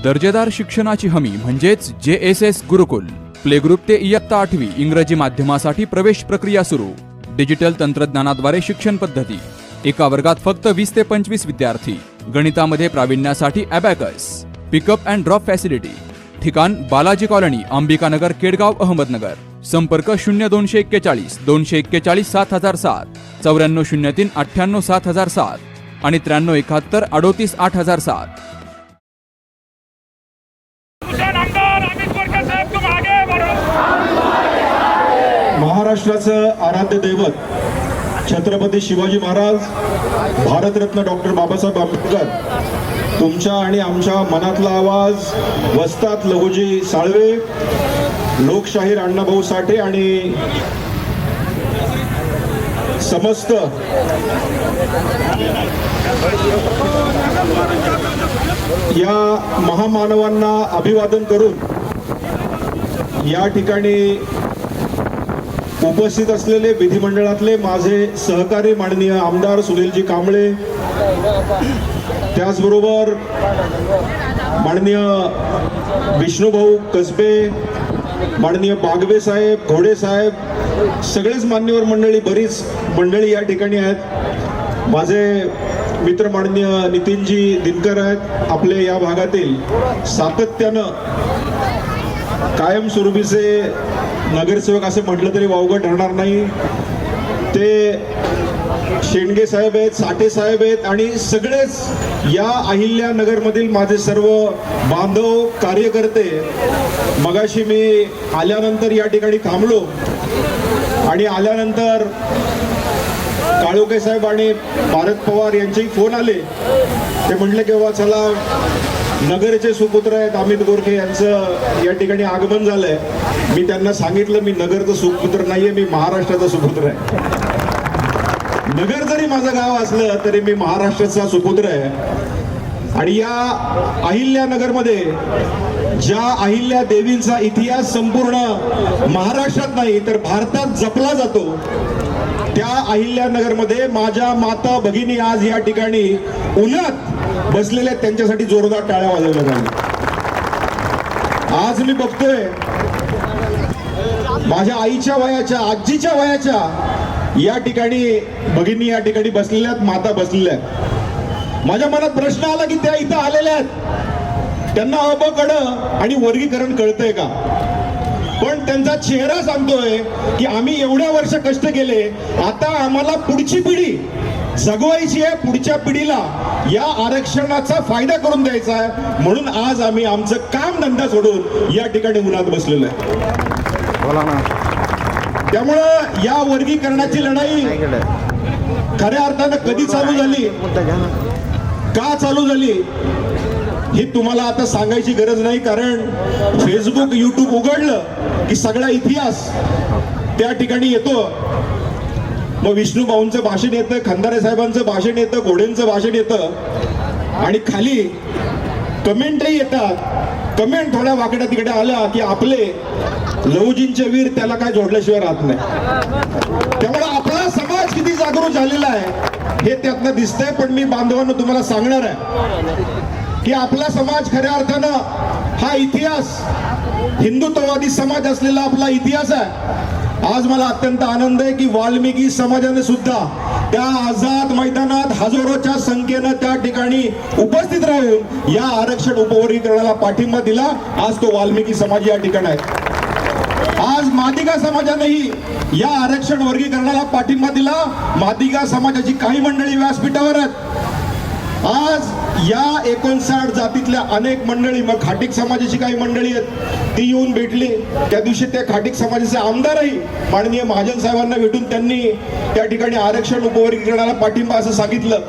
दर्जेदार शिक्षणाची हमी म्हणजेच JSS गुरुकुल. प्ले ग्रुप ते इयत्ता 8वी इंग्रजी माध्यमासाठी प्रवेश प्रक्रिया सुरू. डिजिटल तंत्रज्ञानाद्वारे शिक्षण पद्धती. एका वर्गात फक्त 20 ते 25 विद्यार्थी. गणितामध्ये प्रावीण्यासाठी abacus. Pickup and drop facility. ठिकाण बालाजी कॉलनी, अंबिकानगर, केडगाव, अहमदनगर. संपर्क 0241 241 7007, 9403 98 7007 आणि 9371 38 8007. महाराष्ट्राचं आराध्य दैवत छत्रपती शिवाजी महाराज, भारतरत्न डॉक्टर बाबासाहेब आंबेडकर, तुमच्या आणि आमच्या मनातला आवाज वस्ताद लहुजी साळवे, लोकशाहीर अण्णाभाऊ साठे आणि समस्त या महामानवांना अभिवादन करून या ठिकाणी उपस्थित असलेले विधिमंडळातले माझे सहकारी माननीय आमदार सुनीलजी कांबळे, त्याचबरोबर माननीय विष्णुभाऊ कसबे, माननीय बागवे साहेब, घोडे साहेब, सगळेच मान्यवर मंडळी, बरीच मंडळी या ठिकाणी आहेत. माझे मित्र माननीय नितीनजी दिनकर आहेत, आपले या भागातील सातत्यानं कायमस्वरूपीचे नगरसेवक असे म्हटलं तरी वावगं ठरणार नाही. ते शेंडगे साहेब आहेत, साठे साहेब आहेत आणि सगळेच या अहिल्यानगरमधील माझे सर्व बांधव, कार्यकर्ते. मगाशी मी आल्यानंतर या ठिकाणी थांबलो आणि आल्यानंतर काळोखे साहेब आणि भारत पवार यांचेही फोन आले. ते म्हटले की बाबा चला, नगरचे सुपुत्र आहेत अमित गोरखे यांचं या ठिकाणी आगमन झालंय. मी त्यांना सांगितलं मी नगरचा सुपुत्र नाहीये, मी महाराष्ट्राचा सुपुत्र आहे. नगर जरी माझं गाव असलं तरी मी महाराष्ट्राचा सुपुत्र आहे. आणि या अहिल्यानगरमध्ये ज्या अहिल्या देवींचा इतिहास संपूर्ण महाराष्ट्रात नाही तर भारतात जपला जातो, त्या अहिल्यानगरमध्ये माझ्या माता भगिनी आज या ठिकाणी उन्हात बसलेल्या, त्यांच्यासाठी जोरदार टाळ्या वाजवल्या जातात. आज मी बघतोय माझ्या आईच्या वयाच्या, आजीच्या वयाच्या या ठिकाणी भगिनी या ठिकाणी बसलेल्या आहेत, माता बसलेल्या आहेत. माझ्या मनात प्रश्न आला की त्या इथं आलेल्या आहेत, त्यांना अ ब कड आणि वर्गीकरण कळतंय का? पण त्यांचा चेहरा सांगतोय की आम्ही एवढ्या वर्ष कष्ट केले, आता आम्हाला पुढची पिढी जगवायची आहे, पुढच्या पिढीला या आरक्षणाचा फायदा करून द्यायचा आहे. म्हणून आज आम्ही आमचं काम धंदा सोडून या ठिकाणी उन्हात बसलेलो आहे. त्यामुळं या वर्गीकरणाची लढाई खऱ्या अर्थानं कधी चालू झाली, का चालू झाली ही तुम्हाला आता सांगायची गरज नाही. कारण फेसबुक, युट्यूब उघडलं की सगळा इतिहास त्या ठिकाणी येतो. मग विष्णुभाऊंचं भाषण येतं, खंदारे साहेबांचं भाषण येतं, घोडेंचं भाषण येतं आणि खाली कमेंटही येतात. कमेंट थोड्या वाकड्या तिकडे आल्या की आपले लहुजींचे वीर त्याला काय जोडल्याशिवाय राहत नाही. त्यामुळे आपला समाज किती जागरूक झालेला आहे हे त्यातनं दिसतंय. पण मी बांधवांनो तुम्हाला सांगणार आहे की आपला समाज खऱ्या अर्थानं हा इतिहास, हिंदुत्ववादी समाज असलेला आपला इतिहास आहे. आज मला अत्यंत आनंद आहे की वाल्मिकी समाजाने सुद्धा त्या आझाद मैदानात हजारोच्या संख्येनं त्या ठिकाणी उपस्थित राहून या आरक्षण उपवर्गीकरणाला पाठिंबा दिला. आज तो वाल्मिकी समाज या ठिकाणी आहे. आज मादिगा समाजानेही या आरक्षण वर्गीकरणाला पाठिंबा दिला. मादिगा समाजाची काही मंडळी व्यासपीठावर आहेत. आज या 59 जातीतल्या अनेक मंडळी, मग खाटीक समाजाची काही मंडळी आहेत ती येऊन भेटली. त्या दिवशी त्या खाटीक समाजाचे आमदारही माननीय महाजन साहेबांना भेटून त्यांनी त्या ठिकाणी आरक्षण उपवर्गीकरणाला पाठिंबा असं सांगितलं.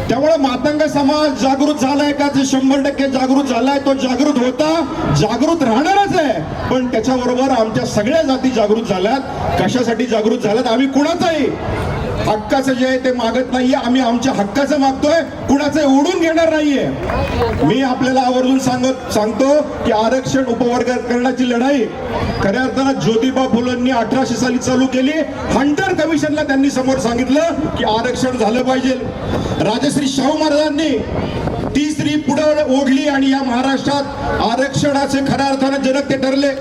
त्यामुळे मातंग समाज जागृत झालाय का? 100% जागृत झालाय. तो जागृत होता, जागृत राहणारच आहे. पण त्याच्याबरोबर आमच्या सगळ्या जाती जागृत झाल्यात. कशासाठी जागृत झाल्यात? आम्ही कुणाचाही हक्काचं जे आहे ते मागत नाहीये, आम्ही आमच्या हक्काचं मागतोय, कुणाचं ओढून घेणार नाहीये. मी आपल्याला आवर्जून सांगतो की आरक्षण उपवर्गीकरणाची लढाई खऱ्या अर्थानं ज्योतिबा फुलेंनी 1800 साली चालू केली. हंटर कमिशनला त्यांनी समोर सांगितलं की आरक्षण झालं पाहिजे. राजश्री शाहू महाराजांनी तिसरी पुढे ओढली आणि या महाराष्ट्रात आरक्षणाचे खऱ्या अर्थाने जनक ते ठरले.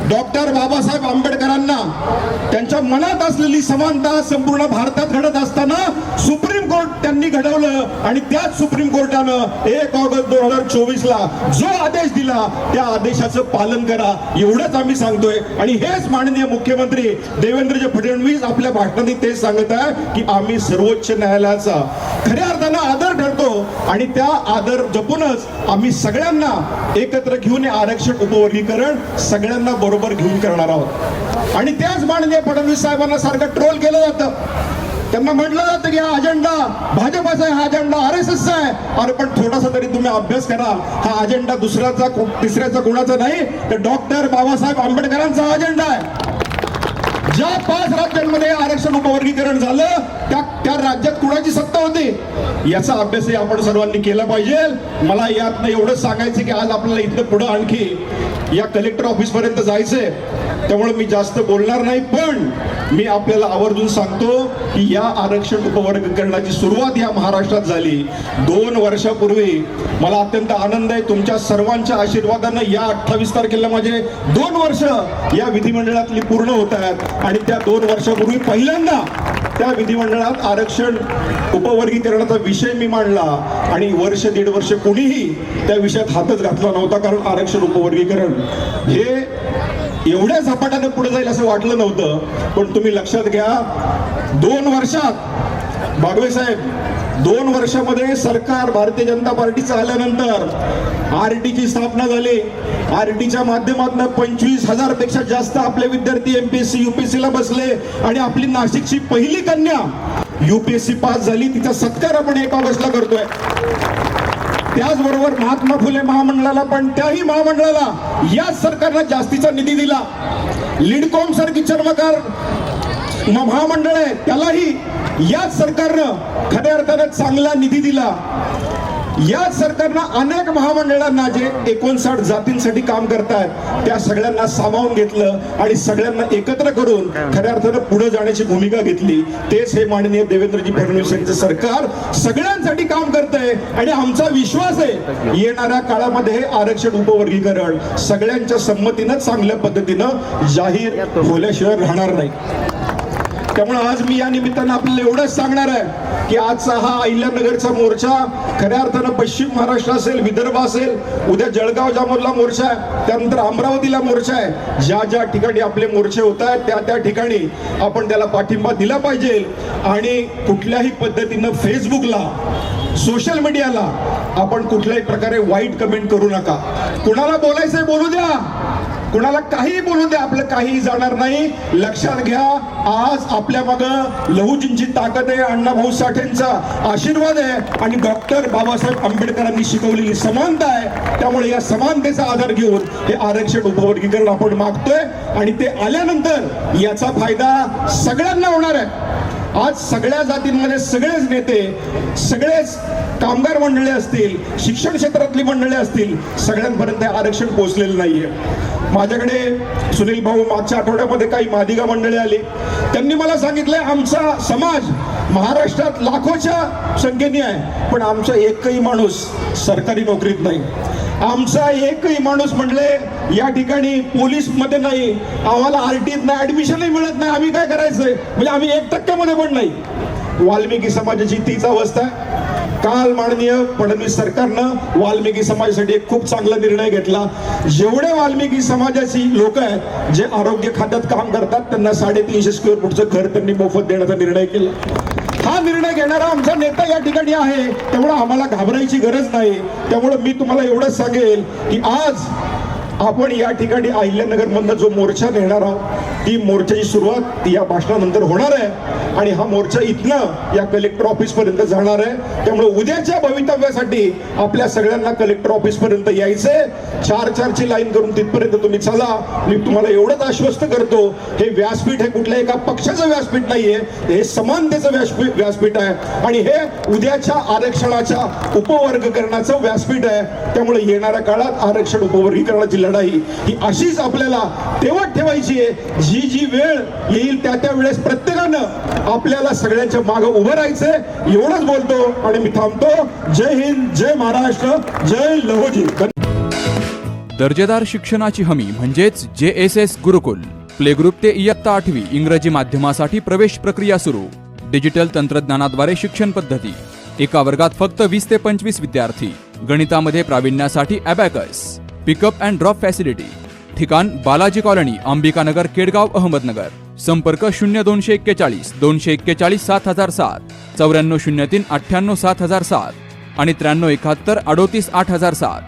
डॉक्टर बाबासाहेब आंबेडकरांना त्यांच्या मनात असलेली समानता संपूर्ण भारतात घडत असताना सुप्रीम कोर्ट त्यांनी घडवलं आणि त्याच सुप्रीम कोर्टानं 1 ऑगस्ट 2024 ला जो आदेश दिला त्या आदेशाचं पालन करा एवढंच आम्ही सांगतोय. आणि हेच माननीय मुख्यमंत्री देवेंद्रजी फडणवीस आपल्या भाषणात तेच सांगत आहे की आम्ही सर्वोच्च न्यायालयाचा खऱ्या अर्थानं आदर ठरतो आणि त्या आदर जपूनच आम्ही सगळ्यांना एकत्र घेऊन आरक्षण उपवर्गीकरण सगळ्यांना बरोबर घेऊन करणार आहोत. आणि त्याच माननीय फडणवीस साहेबांना सारखं ट्रोल केलं जातं. त्यांना म्हटलं जातं की हा अजेंडा भाजपाचा आहे, हा अजेंडा RSSचा आहे. अरे पण थोडासा तरी तुम्ही अभ्यास करा. हा अजेंडा दुसऱ्याचा तिसऱ्याचा कोणाचा नाही तर डॉक्टर बाबासाहेब आंबेडकरांचा अजेंडा आहे. ज्या 5 राज्यांमध्ये आरक्षण उपवर्गीकरण झालं त्या राज्यात कुणाची सत्ता होती याचा अभ्यासही आपण सर्वांनी केला पाहिजे. मला यात एवढंच सांगायचं की आज आपल्याला इथं पुढे आणखी या कलेक्टर ऑफिस पर्यंत जायचंय, त्यामुळे मी जास्त बोलणार नाही. पण मी आपल्याला आवर्जून सांगतो की या आरक्षण उपवर्गीकरणाची सुरुवात या महाराष्ट्रात झाली 2 वर्षापूर्वी. मला अत्यंत आनंद आहे तुमच्या सर्वांच्या आशीर्वादानं या 28 तारखेला माझे 2 वर्ष या विधिमंडळातली पूर्ण होत आहेत. आणि त्या 2 वर्षापूर्वी पहिल्यांदा त्या विधिमंडळात आरक्षण उपवर्गीकरणाचा विषय मी मांडला आणि 1-1.5 वर्ष कोणीही त्या विषयात हातच घातला नव्हता. कारण आरक्षण उपवर्गीकरण हे एवढ्या झपाट्याने पुढे जाईल असं वाटलं नव्हतं. पण तुम्ही लक्षात घ्या 2 वर्षात बागवे साहेब 2 वर्षामध्ये सरकार भारतीय जनता पार्टीचं आल्यानंतर RTची स्थापना झाली. RTच्या माध्यमातून 25,000 पेक्षा जास्त आपले विद्यार्थी MPSC UPSC ला बसले आणि आपली नाशिकची पहिली कन्या UPSC पास झाली. तिचा सत्कार आपण 1 ऑगस्टला करतोय. त्याचबरोबर महात्मा फुले महामंडळाला पण त्याही महामंडळाला याच सरकारनं जास्तीचा निधी दिला. लिडकॉम सारखी चर्मकार महामंडळ आहे त्यालाही याच सरकारनं खऱ्या अर्थानं चांगला निधी दिला. याच सरकारनं अनेक महामंडळांना जे 59 जातींसाठी काम करतायत त्या सगळ्यांना सामावून घेतलं आणि सगळ्यांना एकत्र करून खऱ्या अर्थानं पुढे जाण्याची भूमिका घेतली. तेच हे माननीय देवेंद्रजी फडणवीस यांचं सरकार सगळ्यांसाठी काम करतंय. आणि आमचा विश्वास आहे येणाऱ्या काळामध्ये हे आरक्षण उपवर्गीकरण सगळ्यांच्या संमतीनं चांगल्या पद्धतीनं जाहीर होल्याशिवाय राहणार नाही. त्यामुळे आज मी या निमित्तानं आपल्याला एवढंच सांगणार आहे की आजचा हा अहिल्यानगरचा मोर्चा खऱ्या अर्थानं पश्चिम महाराष्ट्र असेल, विदर्भ असेल, उद्या जळगाव जामोदला मोर्चा आहे, त्यानंतर अमरावतीला मोर्चा आहे. ज्या ज्या ठिकाणी आपले मोर्चे होत आहेत त्या ठिकाणी आपण त्याला पाठिंबा दिला पाहिजे. आणि कुठल्याही पद्धतीनं फेसबुकला सोशल मीडियाला आपण कुठल्याही प्रकारे वाईट कमेंट करू नका. कुणाला बोलायचंय बोलू द्या, कुणाला काही बोलू द्या, आपलं काही जाणार नाही. लक्षात घ्या आज आपल्या मागं लहुजींची ताकद आहे, अण्णाभाऊ साठेंचा आशीर्वाद आहे आणि डॉक्टर बाबासाहेब आंबेडकरांनी शिकवलेली समानता आहे. त्यामुळे या समानतेचा आधार घेऊन हे आरक्षण उपवर्गीकरण आपण मागतोय आणि ते आल्यानंतर याचा फायदा सगळ्यांना होणार आहे. आज सगळ्या जातींमध्ये सगळेच नेते, सगळेच कामगार मंडळे असतील, शिक्षण क्षेत्रातली मंडळे असतील, सगळ्यांपर्यंत आरक्षण पोहोचलेलं नाहीये. माझ्याकडे सुनील भाऊ मागच्या आठवड्यामध्ये काही मादिगा मंडळी आली. त्यांनी मला सांगितलंय आमचा समाज महाराष्ट्रात लाखोच्या संख्येने आहे पण आमचा एकही माणूस सरकारी नोकरीत नाही. आमचा एकही माणूस म्हणले या ठिकाणी पोलीस मध्ये नाही, आम्हाला RTत नाही, ऍडमिशनही मिळत नाही. आम्ही काय करायचंय म्हणजे आम्ही 1% मध्ये पण नाही. वाल्मिकी समाजाची तीच अवस्था आहे. काल माननीय फडणवीस सरकारनं वाल्मिकी समाजासाठी एक खूप चांगला निर्णय घेतला. जेवढे वाल्मिकी समाजाची लोक आहेत जे आरोग्य खात्यात काम करतात त्यांना 350 स्क्वेअर फूटचं घर त्यांनी मोफत देण्याचा निर्णय केला. हा निर्णय घेणारा आमचा नेता या ठिकाणी आहे. त्यामुळे आम्हाला घाबरायची गरज नाही. त्यामुळे मी तुम्हाला एवढंच सांगेल की आज आपण या ठिकाणी अहिल्यानगर मधनं जो मोर्चा नेणार आहोत ती मोर्चाची सुरुवात या भाषणानंतर होणार आहे आणि हा मोर्चा इथनं या कलेक्टर ऑफिस पर्यंत जाणार आहे. त्यामुळे उद्याच्या भवितव्यासाठी आपल्या सगळ्यांना कलेक्टर ऑफिस पर्यंत यायचंय. 4-4ची लाईन करून तिथपर्यंत तुम्ही चला. मी तुम्हाला एवढंच आश्वस्त करतो हे व्यासपीठ हे कुठल्या एका पक्षाचं व्यासपीठ नाहीये, हे समानतेचं व्यासपीठ आहे आणि हे उद्याच्या आरक्षणाच्या उपवर्गीकरणाचं व्यासपीठ आहे. त्यामुळे येणाऱ्या काळात आरक्षण उपवर्गीकरणाची लढाई ही अशीच आपल्याला तेवढ ठेवायची आहे जी जी वेळ येईल त्या वेळेस प्रत्येकानं आपल्याला सगळ्यांच्या मागे उभं राहायचंय एवढंच बोलतो आणि मी थांबतो. जय हिंद, जय महाराष्ट्र, जय लहोजी. दर्जेदार शिक्षणाची हमी म्हणजेच JSS गुरुकुल. प्ले ग्रुप ते इयत्ता 8वी इंग्रजी माध्यमासाठी प्रवेश प्रक्रिया सुरू. डिजिटल तंत्रज्ञानाद्वारे शिक्षण पद्धती. एका वर्गात फक्त 20 ते 25 विद्यार्थी. गणितामध्ये प्रावीण्यासाठी abacus. Pickup and drop facility. ठिकाण बालाजी कॉलनी, अंबिकानगर, केडगाव, अहमदनगर. संपर्क 0241 241 7007, 9403 98 7007 आणि 9371 38 8007.